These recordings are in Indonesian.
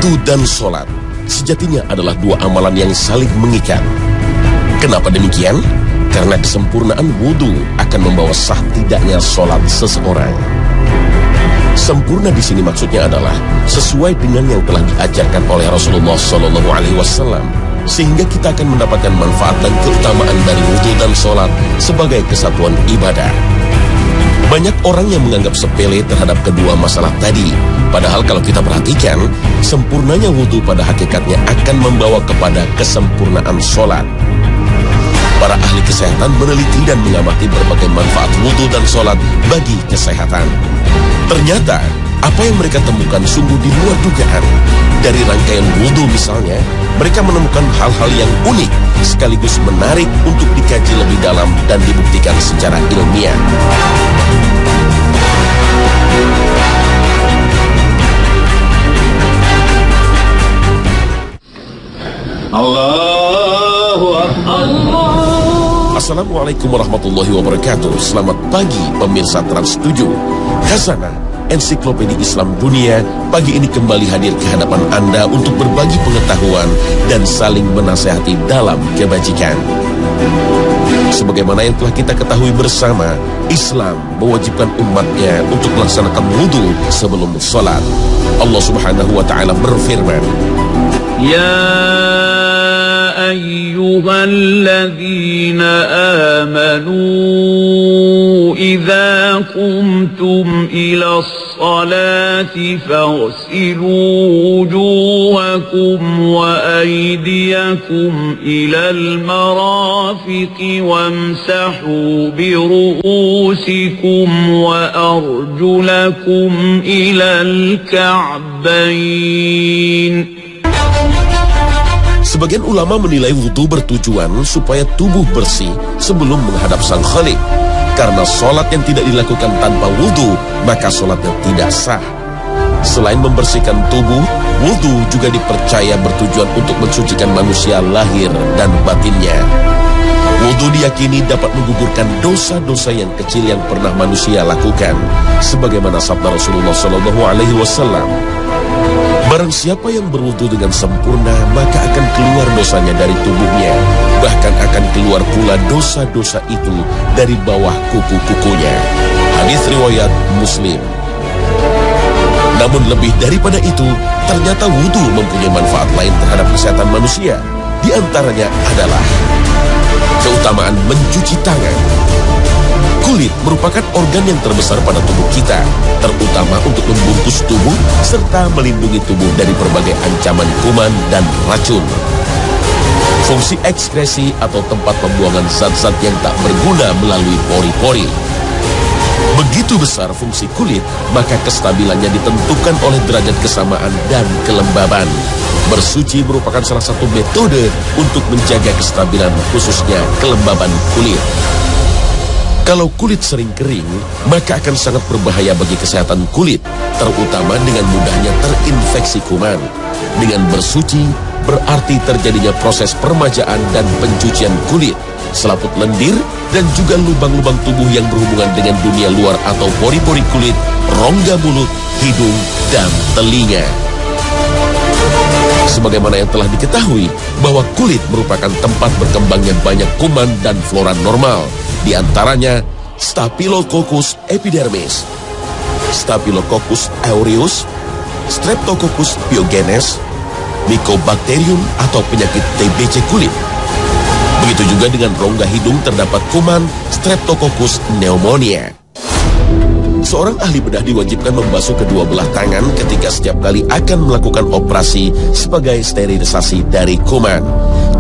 Wudu dan sholat sejatinya adalah dua amalan yang saling mengikat. Kenapa demikian? Karena kesempurnaan wudu akan membawa sah tidaknya sholat seseorang. Sempurna di sini maksudnya adalah sesuai dengan yang telah diajarkan oleh Rasulullah SAW, sehingga kita akan mendapatkan manfaat dan keutamaan dari wudu dan sholat sebagai kesatuan ibadah. Banyak orang yang menganggap sepele terhadap kedua masalah tadi. Padahal kalau kita perhatikan, sempurnanya wudu pada hakikatnya akan membawa kepada kesempurnaan sholat. Para ahli kesehatan meneliti dan mengamati berbagai manfaat wudu dan sholat bagi kesehatan. Ternyata, apa yang mereka temukan sungguh di luar dugaan. Dari rangkaian wudu misalnya, mereka menemukan hal-hal yang unik, sekaligus menarik untuk dikaji lebih dalam dan dibuktikan secara ilmiah. Allahu Akbar. Assalamualaikum warahmatullahi wabarakatuh. Selamat pagi pemirsa Trans 7. Khazanah Ensiklopedia Islam Dunia pagi ini kembali hadir ke hadapan Anda untuk berbagi pengetahuan dan saling menasihati dalam kebajikan. Sebagaimana yang telah kita ketahui bersama, Islam mewajibkan umatnya untuk melaksanakan wudu sebelum sholat. Allah Subhanahu wa Ta'ala berfirman, Ya ayyuhalladzina amanu idza qumtum ila sholati faghsilu wujuhakum wa aydiyakum ilal marafiqi wamsahu bi ru'usikum wa arjulakum ilal ka'bayn. Sebagian ulama menilai wudu bertujuan supaya tubuh bersih sebelum menghadap Sang Khalik. Karena sholat yang tidak dilakukan tanpa wudu, maka sholatnya tidak sah. Selain membersihkan tubuh, wudu juga dipercaya bertujuan untuk mensucikan manusia lahir dan batinnya. Wudu diyakini dapat menggugurkan dosa-dosa yang kecil yang pernah manusia lakukan, sebagaimana sabda Rasulullah SAW. Barang siapa yang berwudu dengan sempurna, maka akan keluar dosanya dari tubuhnya. Bahkan akan keluar pula dosa-dosa itu dari bawah kuku-kukunya. Hadis riwayat Muslim. Namun lebih daripada itu, ternyata wudu mempunyai manfaat lain terhadap kesehatan manusia. Di antaranya adalah keutamaan mencuci tangan. Kulit merupakan organ yang terbesar pada tubuh kita, terutama untuk membungkus tubuh serta melindungi tubuh dari berbagai ancaman kuman dan racun. Fungsi ekskresi atau tempat pembuangan zat-zat yang tak berguna melalui pori-pori. Begitu besar fungsi kulit, maka kestabilannya ditentukan oleh derajat kesamaan dan kelembaban. Bersuci merupakan salah satu metode untuk menjaga kestabilan, khususnya kelembaban kulit. Kalau kulit sering kering, maka akan sangat berbahaya bagi kesehatan kulit, terutama dengan mudahnya terinfeksi kuman. Dengan bersuci, berarti terjadinya proses permajaan dan pencucian kulit, selaput lendir, dan juga lubang-lubang tubuh yang berhubungan dengan dunia luar atau pori-pori kulit, rongga mulut, hidung, dan telinga. Sebagaimana yang telah diketahui, bahwa kulit merupakan tempat berkembangnya banyak kuman dan flora normal. Di antaranya Staphylococcus epidermis, Staphylococcus aureus, Streptococcus pyogenes, Mycobacterium atau penyakit TBC kulit. Begitu juga dengan rongga hidung terdapat kuman Streptococcus pneumonia. Seorang ahli bedah diwajibkan membasuh kedua belah tangan ketika setiap kali akan melakukan operasi sebagai sterilisasi dari kuman.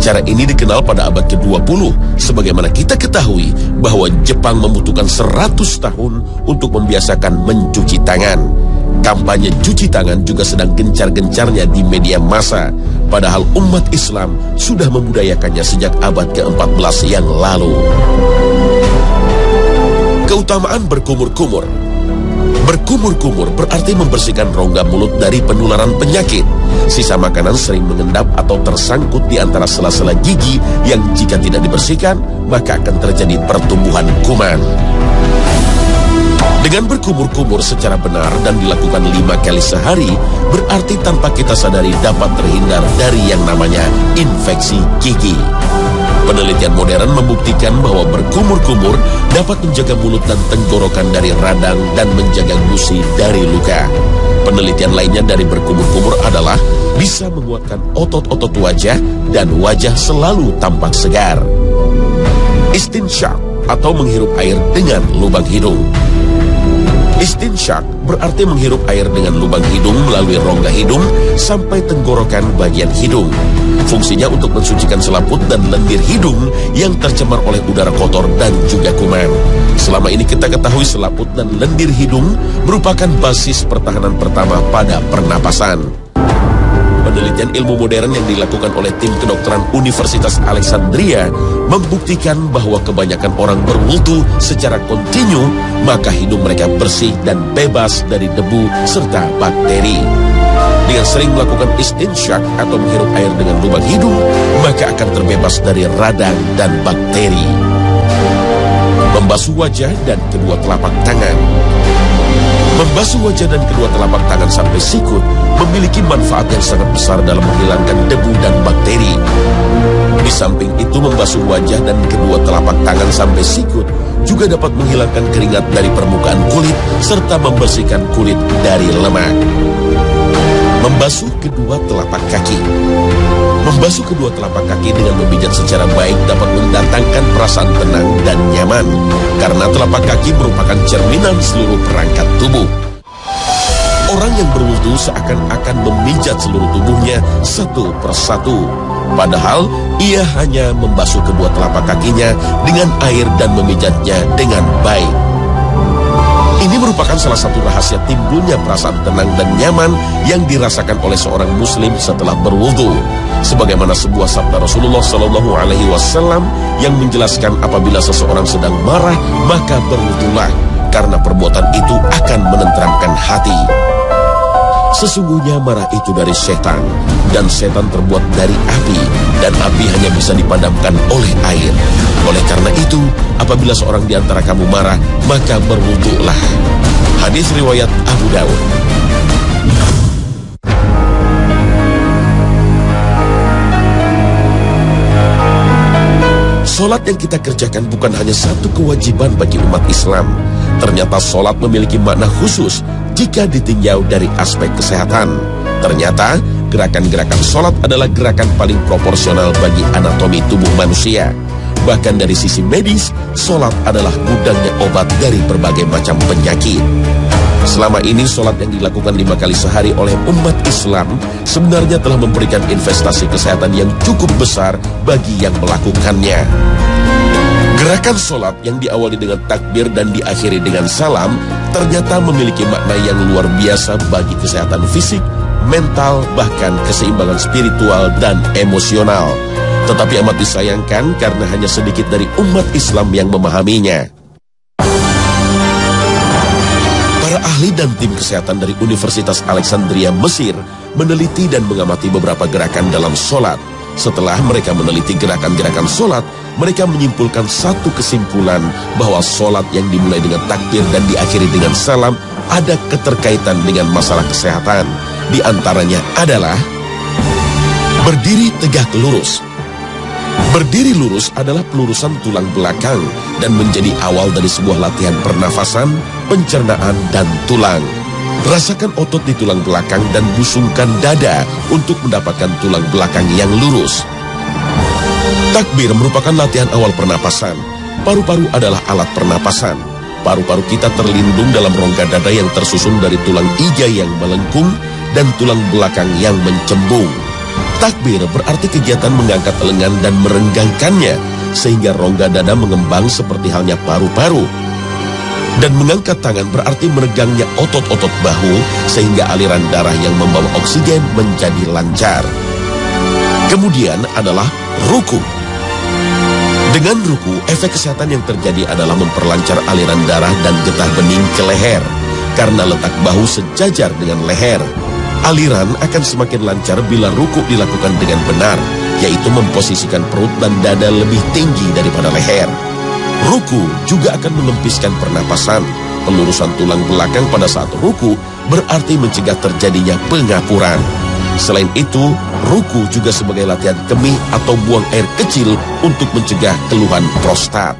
Cara ini dikenal pada abad ke-20, sebagaimana kita ketahui bahwa Jepang membutuhkan 100 tahun untuk membiasakan mencuci tangan. Kampanye cuci tangan juga sedang gencar-gencarnya di media massa, padahal umat Islam sudah membudayakannya sejak abad ke-14 yang lalu. Keutamaan berkumur-kumur. Berkumur-kumur berarti membersihkan rongga mulut dari penularan penyakit. Sisa makanan sering mengendap atau tersangkut di antara sela-sela gigi yang jika tidak dibersihkan, maka akan terjadi pertumbuhan kuman. Dengan berkumur-kumur secara benar dan dilakukan 5 kali sehari, berarti tanpa kita sadari dapat terhindar dari yang namanya infeksi gigi. Penelitian modern membuktikan bahwa berkumur-kumur dapat menjaga mulut dan tenggorokan dari radang dan menjaga gusi dari luka. Penelitian lainnya dari berkumur-kumur adalah bisa menguatkan otot-otot wajah dan wajah selalu tampak segar. Istinsyaq atau menghirup air dengan lubang hidung. Istinsyaq berarti menghirup air dengan lubang hidung melalui rongga hidung sampai tenggorokan bagian hidung. Fungsinya untuk mensucikan selaput dan lendir hidung yang tercemar oleh udara kotor dan juga kuman. Selama ini kita ketahui selaput dan lendir hidung merupakan basis pertahanan pertama pada pernapasan. Penelitian ilmu modern yang dilakukan oleh tim kedokteran Universitas Alexandria membuktikan bahwa kebanyakan orang berwudu secara kontinu, maka hidung mereka bersih dan bebas dari debu serta bakteri. Dengan sering melakukan istinsyaq atau menghirup air dengan lubang hidung, maka akan terbebas dari radang dan bakteri. Membasuh wajah dan kedua telapak tangan. Membasuh wajah dan kedua telapak tangan sampai sikut memiliki manfaat yang sangat besar dalam menghilangkan debu dan bakteri. Di samping itu, membasuh wajah dan kedua telapak tangan sampai sikut juga dapat menghilangkan keringat dari permukaan kulit serta membersihkan kulit dari lemak. Membasuh kedua telapak kaki. Membasuh kedua telapak kaki dengan memijat secara baik dapat mendatangkan perasaan tenang dan nyaman, karena telapak kaki merupakan cerminan seluruh perangkat tubuh. Orang yang berwudu seakan-akan memijat seluruh tubuhnya satu persatu, padahal ia hanya membasuh kedua telapak kakinya dengan air dan memijatnya dengan baik. Ini merupakan salah satu rahasia timbulnya perasaan tenang dan nyaman yang dirasakan oleh seorang muslim setelah berwudu. Sebagaimana sebuah sabda Rasulullah SAW yang menjelaskan apabila seseorang sedang marah, maka berwudulah, karena perbuatan itu akan menenteramkan hati. Sesungguhnya marah itu dari setan, dan setan terbuat dari api, dan api hanya bisa dipadamkan oleh air. Oleh karena itu, apabila seorang di antara kamu marah, maka berwudulah. Hadis riwayat Abu Daud. Solat yang kita kerjakan bukan hanya satu kewajiban bagi umat Islam. Ternyata solat memiliki makna khusus jika ditinjau dari aspek kesehatan. Ternyata gerakan-gerakan solat adalah gerakan paling proporsional bagi anatomi tubuh manusia. Bahkan dari sisi medis, solat adalah gudangnya obat dari berbagai macam penyakit. Selama ini solat yang dilakukan 5 kali sehari oleh umat Islam sebenarnya telah memberikan investasi kesehatan yang cukup besar bagi yang melakukannya. Gerakan solat yang diawali dengan takbir dan diakhiri dengan salam ternyata memiliki makna yang luar biasa bagi kesehatan fisik, mental, bahkan keseimbangan spiritual dan emosional. Tetapi amat disayangkan karena hanya sedikit dari umat Islam yang memahaminya. Para ahli dan tim kesehatan dari Universitas Alexandria, Mesir meneliti dan mengamati beberapa gerakan dalam solat. Setelah mereka meneliti gerakan-gerakan solat, mereka menyimpulkan satu kesimpulan bahwa solat yang dimulai dengan takbir dan diakhiri dengan salam ada keterkaitan dengan masalah kesehatan. Di antaranya adalah berdiri tegak lurus. Berdiri lurus adalah pelurusan tulang belakang dan menjadi awal dari sebuah latihan pernafasan, pencernaan, dan tulang. Rasakan otot di tulang belakang dan busungkan dada untuk mendapatkan tulang belakang yang lurus. Takbir merupakan latihan awal pernapasan. Paru-paru adalah alat pernapasan. Paru-paru kita terlindung dalam rongga dada yang tersusun dari tulang iga yang melengkung dan tulang belakang yang mencembung. Takbir berarti kegiatan mengangkat lengan dan merenggangkannya sehingga rongga dada mengembang seperti halnya paru-paru. Dan mengangkat tangan berarti meregangnya otot-otot bahu sehingga aliran darah yang membawa oksigen menjadi lancar. Kemudian adalah ruku. Dengan ruku, efek kesehatan yang terjadi adalah memperlancar aliran darah dan getah bening ke leher. Karena letak bahu sejajar dengan leher, aliran akan semakin lancar bila ruku dilakukan dengan benar, yaitu memposisikan perut dan dada lebih tinggi daripada leher. Ruku juga akan melempiskan pernapasan, pelurusan tulang belakang pada saat ruku berarti mencegah terjadinya pengapuran. Selain itu, ruku juga sebagai latihan kemih atau buang air kecil untuk mencegah keluhan prostat.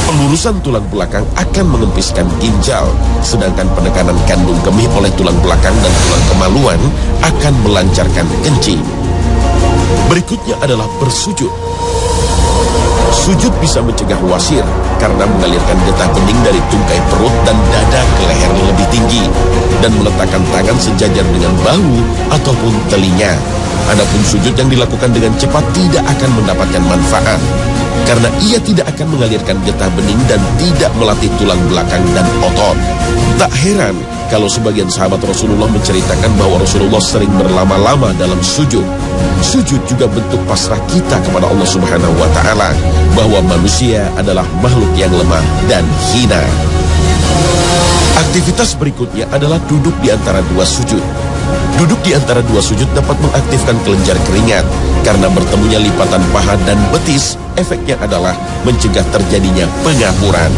Pelurusan tulang belakang akan mengempiskan ginjal, sedangkan penekanan kandung kemih oleh tulang belakang dan tulang kemaluan akan melancarkan kencing. Berikutnya adalah bersujud. Sujud bisa mencegah wasir karena mengalirkan getah bening dari tungkai perut dan dada ke leher lebih tinggi dan meletakkan tangan sejajar dengan bahu ataupun telinga. Adapun sujud yang dilakukan dengan cepat tidak akan mendapatkan manfaat karena ia tidak akan mengalirkan getah bening dan tidak melatih tulang belakang dan otot. Tak heran kalau sebagian sahabat Rasulullah menceritakan bahwa Rasulullah sering berlama-lama dalam sujud. Sujud juga bentuk pasrah kita kepada Allah Subhanahu wa Ta'ala bahwa manusia adalah makhluk yang lemah dan hina. Aktivitas berikutnya adalah duduk di antara dua sujud. Duduk di antara dua sujud dapat mengaktifkan kelenjar keringat karena bertemunya lipatan paha dan betis, efeknya adalah mencegah terjadinya pengapuran.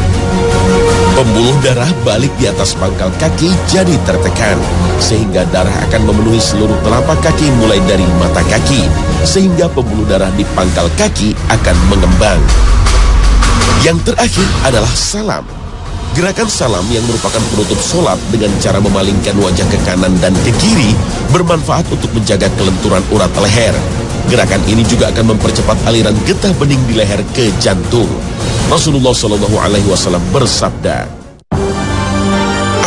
Pembuluh darah balik di atas pangkal kaki jadi tertekan, sehingga darah akan memenuhi seluruh telapak kaki mulai dari mata kaki, sehingga pembuluh darah di pangkal kaki akan mengembang. Yang terakhir adalah salam. Gerakan salam yang merupakan penutup sholat dengan cara memalingkan wajah ke kanan dan ke kiri bermanfaat untuk menjaga kelenturan urat leher. Gerakan ini juga akan mempercepat aliran getah bening di leher ke jantung. Rasulullah SAW bersabda,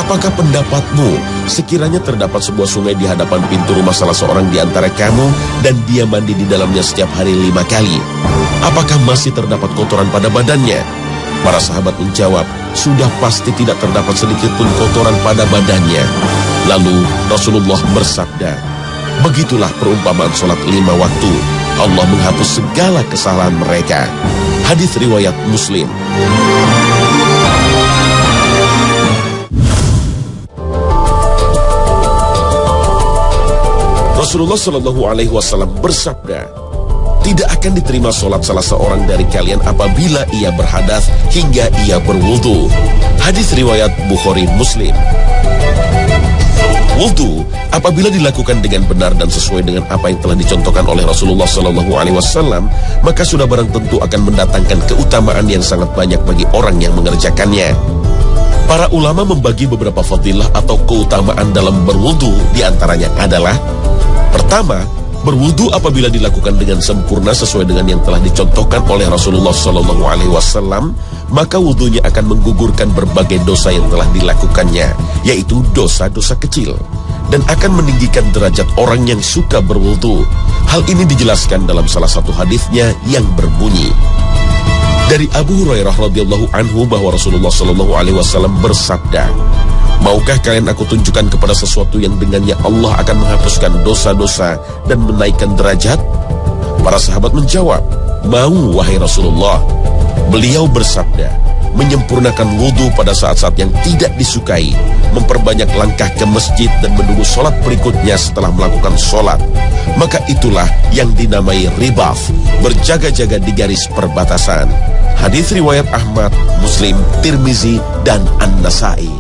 "Apakah pendapatmu sekiranya terdapat sebuah sungai di hadapan pintu rumah salah seorang di antara kamu dan dia mandi di dalamnya setiap hari 5 kali? Apakah masih terdapat kotoran pada badannya?" Para sahabat menjawab, "Sudah pasti tidak terdapat sedikit pun kotoran pada badannya." Lalu Rasulullah bersabda, "Begitulah perumpamaan sholat 5 waktu. Allah menghapus segala kesalahan mereka." Hadis riwayat Muslim. Rasulullah SAW bersabda, "Tidak akan diterima sholat salah seorang dari kalian apabila ia berhadas hingga ia berwudu." Hadis riwayat Bukhari Muslim. Wudu apabila dilakukan dengan benar dan sesuai dengan apa yang telah dicontohkan oleh Rasulullah SAW, maka sudah barang tentu akan mendatangkan keutamaan yang sangat banyak bagi orang yang mengerjakannya. Para ulama membagi beberapa fadilah atau keutamaan dalam berwudu, diantaranya adalah: pertama, berwudu apabila dilakukan dengan sempurna sesuai dengan yang telah dicontohkan oleh Rasulullah SAW, maka wudunya akan menggugurkan berbagai dosa yang telah dilakukannya, yaitu dosa-dosa kecil, dan akan meninggikan derajat orang yang suka berwudu. Hal ini dijelaskan dalam salah satu hadisnya yang berbunyi, dari Abu Hurairah radhiyallahu anhu bahwa Rasulullah SAW bersabda, "Maukah kalian aku tunjukkan kepada sesuatu yang dengannya Allah akan menghapuskan dosa-dosa dan menaikkan derajat?" Para sahabat menjawab, "Mau, wahai Rasulullah." Beliau bersabda, menyempurnakan wudu pada saat-saat yang tidak disukai, memperbanyak langkah ke masjid dan menunggu sholat berikutnya setelah melakukan sholat. Maka itulah yang dinamai ribaf, berjaga-jaga di garis perbatasan. Hadis riwayat Ahmad, Muslim, Tirmizi, dan An-Nasai.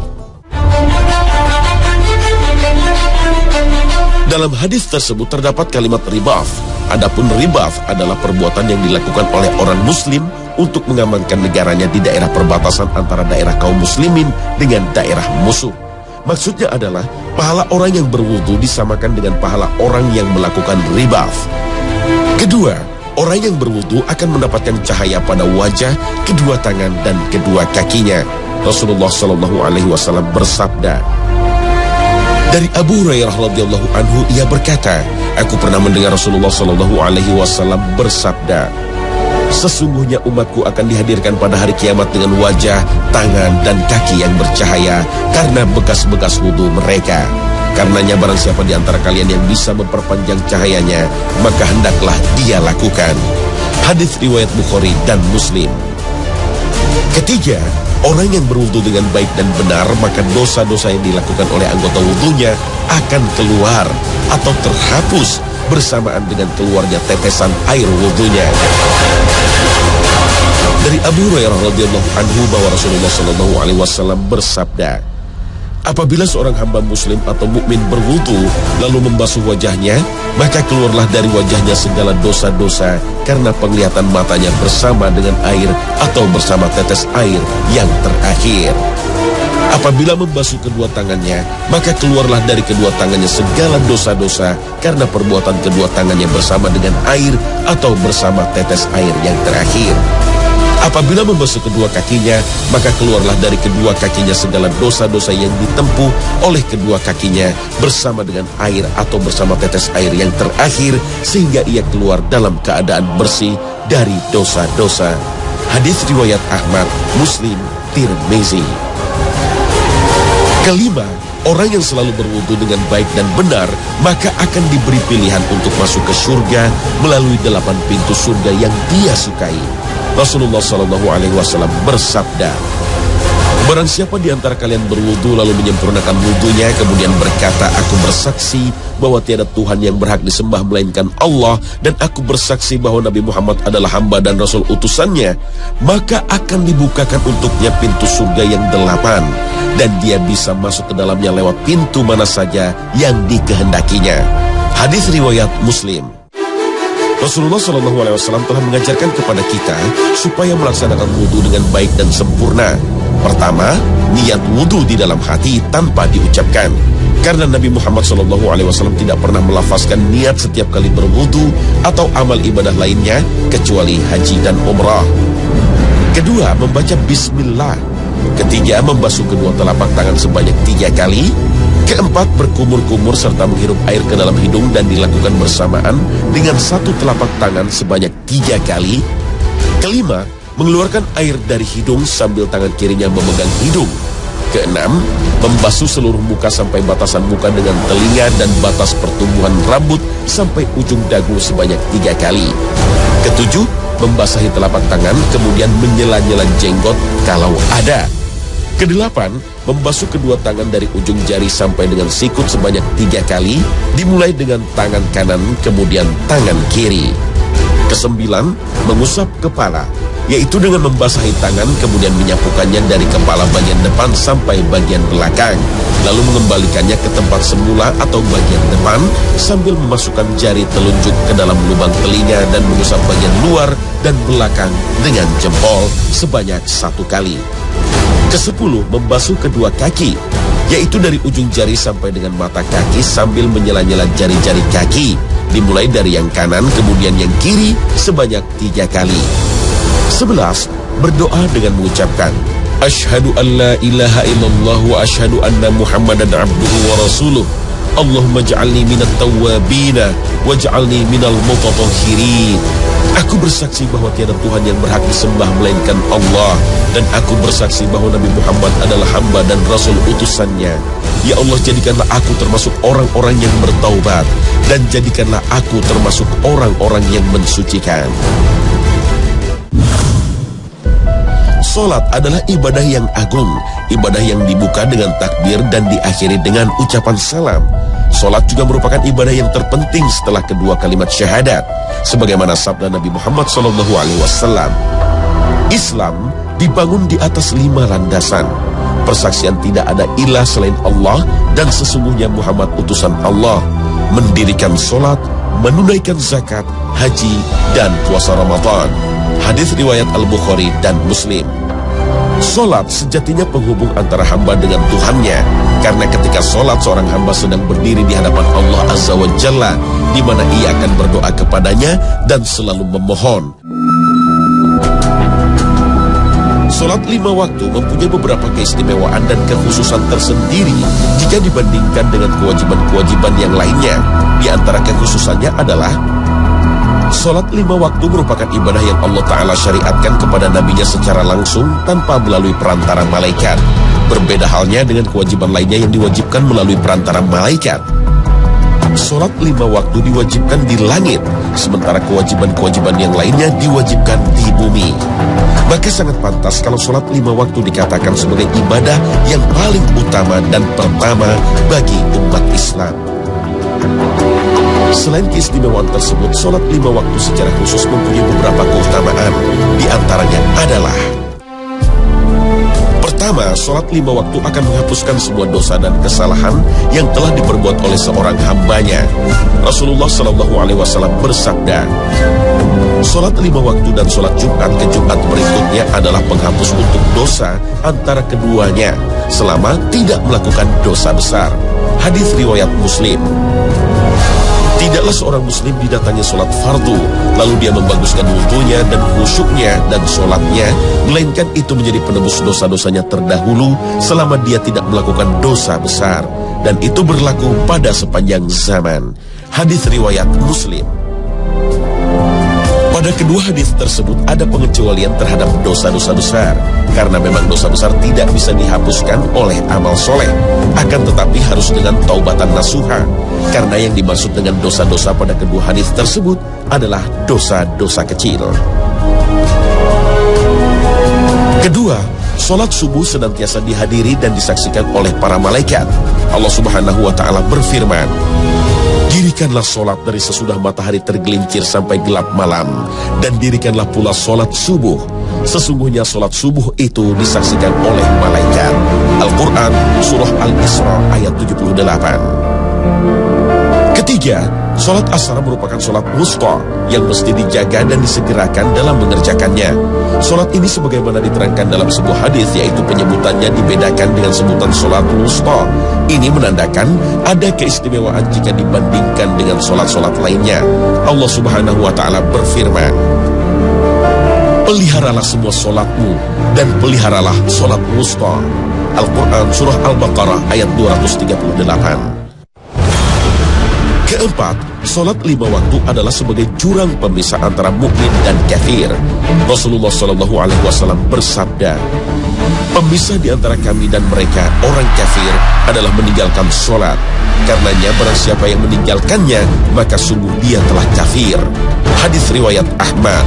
Dalam hadis tersebut terdapat kalimat ribaf. Adapun ribaf adalah perbuatan yang dilakukan oleh orang muslim untuk mengamankan negaranya di daerah perbatasan antara daerah kaum muslimin dengan daerah musuh. Maksudnya adalah pahala orang yang berwudu disamakan dengan pahala orang yang melakukan ribaf. Kedua, orang yang berwudu akan mendapatkan cahaya pada wajah, kedua tangan, dan kedua kakinya. Rasulullah SAW bersabda, dari Abu Hurairah radhiyallahu anhu, ia berkata, "Aku pernah mendengar Rasulullah SAW bersabda, sesungguhnya umatku akan dihadirkan pada hari kiamat dengan wajah, tangan, dan kaki yang bercahaya karena bekas-bekas wudu mereka. Karenanya barang siapa di antara kalian yang bisa memperpanjang cahayanya, maka hendaklah dia lakukan." Hadis riwayat Bukhari dan Muslim. Ketiga, orang yang berwudu dengan baik dan benar, maka dosa-dosa yang dilakukan oleh anggota wudunya akan keluar atau terhapus bersamaan dengan keluarnya tetesan air wudunya. Dari Abu Hurairah radhiyallahu anhu bahwa Rasulullah sallallahu alaihi wasallam bersabda, apabila seorang hamba muslim atau mukmin berwudu lalu membasuh wajahnya, maka keluarlah dari wajahnya segala dosa-dosa karena penglihatan matanya bersama dengan air atau bersama tetes air yang terakhir. Apabila membasuh kedua tangannya, maka keluarlah dari kedua tangannya segala dosa-dosa karena perbuatan kedua tangannya bersama dengan air atau bersama tetes air yang terakhir. Apabila membasuh kedua kakinya, maka keluarlah dari kedua kakinya segala dosa-dosa yang ditempuh oleh kedua kakinya bersama dengan air atau bersama tetes air yang terakhir, sehingga ia keluar dalam keadaan bersih dari dosa-dosa. Hadis riwayat Ahmad, Muslim, Tirmizi. Kelima, orang yang selalu berwudu dengan baik dan benar, maka akan diberi pilihan untuk masuk ke surga melalui 8 pintu surga yang dia sukai. Rasulullah SAW bersabda, barang siapa di antara kalian berwudu lalu menyempurnakan wudunya kemudian berkata, aku bersaksi bahwa tiada Tuhan yang berhak disembah melainkan Allah, dan aku bersaksi bahwa Nabi Muhammad adalah hamba dan Rasul utusannya, maka akan dibukakan untuknya pintu surga yang 8, dan dia bisa masuk ke dalamnya lewat pintu mana saja yang dikehendakinya. Hadis riwayat Muslim. Rasulullah SAW telah mengajarkan kepada kita supaya melaksanakan wudu dengan baik dan sempurna. Pertama, niat wudu di dalam hati tanpa diucapkan. Karena Nabi Muhammad SAW tidak pernah melafazkan niat setiap kali berwudu atau amal ibadah lainnya kecuali haji dan umrah. Kedua, membaca bismillah. Ketiga, membasuh kedua telapak tangan sebanyak 3 kali. Keempat, berkumur-kumur serta menghirup air ke dalam hidung dan dilakukan bersamaan dengan 1 telapak tangan sebanyak 3 kali. Kelima, mengeluarkan air dari hidung sambil tangan kirinya memegang hidung. Keenam, membasuh seluruh muka sampai batasan muka dengan telinga dan batas pertumbuhan rambut sampai ujung dagu sebanyak 3 kali. Ketujuh, membasahi telapak tangan kemudian menyela-nyela jenggot kalau ada. Kedelapan, membasuh kedua tangan dari ujung jari sampai dengan sikut sebanyak 3 kali, dimulai dengan tangan kanan kemudian tangan kiri. Kesembilan, mengusap kepala, yaitu dengan membasahi tangan kemudian menyapukannya dari kepala bagian depan sampai bagian belakang, lalu mengembalikannya ke tempat semula atau bagian depan sambil memasukkan jari telunjuk ke dalam lubang telinga dan mengusap bagian luar dan belakang dengan jempol sebanyak 1 kali. Kesepuluh, membasuh kedua kaki, yaitu dari ujung jari sampai dengan mata kaki sambil menyela-nyela jari-jari kaki, dimulai dari yang kanan kemudian yang kiri sebanyak 3 kali. 11. Berdoa dengan mengucapkan Asyhadu an la ilaha illallah wa asyhadu anna Muhammadan abduhu wa rasuluh. Allahumma ja'alni minat tawwabina waj'alni minal mutatahhirin. Aku bersaksi bahwa tiada Tuhan yang berhak disembah melainkan Allah, dan aku bersaksi bahwa Nabi Muhammad adalah hamba dan Rasul utusannya. Ya Allah, jadikanlah aku termasuk orang-orang yang bertaubat, dan jadikanlah aku termasuk orang-orang yang mensucikan. Salat adalah ibadah yang agung, ibadah yang dibuka dengan takbir dan diakhiri dengan ucapan salam. Salat juga merupakan ibadah yang terpenting setelah kedua kalimat syahadat, sebagaimana sabda Nabi Muhammad SAW. Islam dibangun di atas 5 landasan. Persaksian tidak ada ilah selain Allah dan sesungguhnya Muhammad utusan Allah, mendirikan salat, menunaikan zakat, haji, dan puasa Ramadan. Hadis riwayat Al-Bukhari dan Muslim. Salat sejatinya penghubung antara hamba dengan Tuhannya, karena ketika salat seorang hamba sedang berdiri di hadapan Allah Azza wa Jalla, di mana ia akan berdoa kepadanya dan selalu memohon. Salat 5 waktu mempunyai beberapa keistimewaan dan kekhususan tersendiri jika dibandingkan dengan kewajiban-kewajiban yang lainnya. Di antara kekhususannya adalah salat 5 waktu merupakan ibadah yang Allah Ta'ala syariatkan kepada nabinya secara langsung tanpa melalui perantara malaikat. Berbeda halnya dengan kewajiban lainnya yang diwajibkan melalui perantara malaikat. Salat 5 waktu diwajibkan di langit, sementara kewajiban-kewajiban yang lainnya diwajibkan di bumi. Maka sangat pantas kalau salat 5 waktu dikatakan sebagai ibadah yang paling utama dan pertama bagi umat Islam. Selain keistimewaan tersebut, sholat 5 waktu secara khusus mempunyai beberapa keutamaan. Di antaranya adalah: pertama, sholat 5 waktu akan menghapuskan semua dosa dan kesalahan yang telah diperbuat oleh seorang hambanya. Rasulullah SAW bersabda, sholat 5 waktu dan sholat Jumat ke Jumat berikutnya adalah penghapus untuk dosa antara keduanya selama tidak melakukan dosa besar. Hadis riwayat Muslim. Tidaklah seorang muslim didatangi sholat fardu, lalu dia membaguskan wudunya dan khusyuknya dan sholatnya, melainkan itu menjadi penebus dosa-dosanya terdahulu selama dia tidak melakukan dosa besar. Dan itu berlaku pada sepanjang zaman. Hadis riwayat Muslim. Pada kedua hadis tersebut ada pengecualian terhadap dosa-dosa besar, karena memang dosa besar tidak bisa dihapuskan oleh amal soleh, akan tetapi harus dengan taubatan nasuha, karena yang dimaksud dengan dosa-dosa pada kedua hadis tersebut adalah dosa-dosa kecil. Kedua, sholat subuh senantiasa dihadiri dan disaksikan oleh para malaikat. Allah Subhanahu wa Ta'ala berfirman, dirikanlah sholat dari sesudah matahari tergelincir sampai gelap malam, dan dirikanlah pula sholat subuh. Sesungguhnya sholat subuh itu disaksikan oleh malaikat. Al-Quran, Surah Al-Isra ayat 78. Ketiga, sholat asar merupakan sholat wusta yang mesti dijaga dan disegerakan dalam mengerjakannya. Sholat ini sebagaimana diterangkan dalam sebuah hadis, yaitu penyebutannya dibedakan dengan sebutan sholat wusta. Ini menandakan ada keistimewaan jika dibandingkan dengan sholat-sholat lainnya. Allah Subhanahu wa Ta'ala berfirman, peliharalah semua sholatmu dan peliharalah sholat wusta. Al-Quran Surah Al-Baqarah ayat 238. Keempat, sholat 5 waktu adalah sebagai jurang pemisah antara mukmin dan kafir. Rasulullah SAW bersabda, pemisah di antara kami dan mereka, orang kafir, adalah meninggalkan sholat. Karenanya barang siapa yang meninggalkannya, maka sungguh dia telah kafir. Hadis riwayat Ahmad.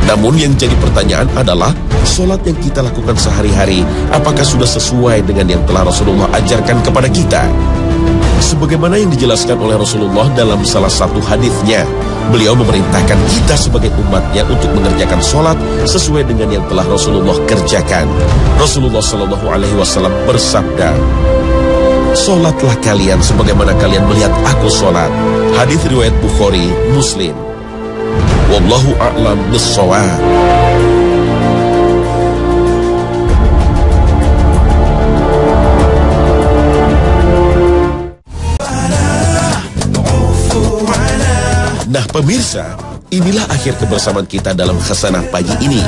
Namun yang jadi pertanyaan adalah, sholat yang kita lakukan sehari-hari, apakah sudah sesuai dengan yang telah Rasulullah ajarkan kepada kita? Sebagaimana yang dijelaskan oleh Rasulullah dalam salah satu hadisnya, beliau memerintahkan kita sebagai umatnya untuk mengerjakan sholat sesuai dengan yang telah Rasulullah kerjakan. Rasulullah SAW bersabda, sholatlah kalian sebagaimana kalian melihat aku sholat. Hadis riwayat Bukhari, Muslim. Wallahu a'lam bis-shawab. Nah pemirsa, inilah akhir kebersamaan kita dalam khasanah pagi ini.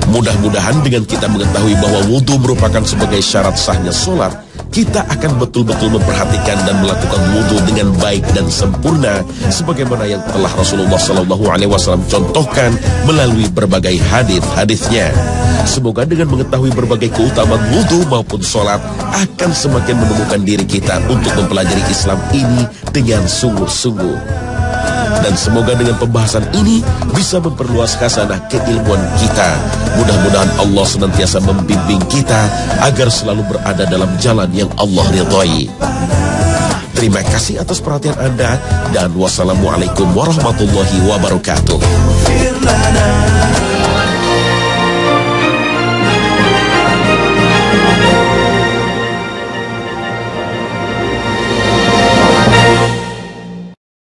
Mudah-mudahan dengan kita mengetahui bahwa wudhu merupakan sebagai syarat sahnya sholat, kita akan betul-betul memperhatikan dan melakukan wudhu dengan baik dan sempurna, sebagaimana yang telah Rasulullah SAW contohkan melalui berbagai hadis-hadisnya. Semoga dengan mengetahui berbagai keutamaan wudhu maupun sholat, akan semakin menemukan diri kita untuk mempelajari Islam ini dengan sungguh-sungguh. Dan semoga dengan pembahasan ini bisa memperluas khasanah keilmuan kita. Mudah-mudahan Allah senantiasa membimbing kita agar selalu berada dalam jalan yang Allah ridhai. Terima kasih atas perhatian Anda, dan wassalamualaikum warahmatullahi wabarakatuh.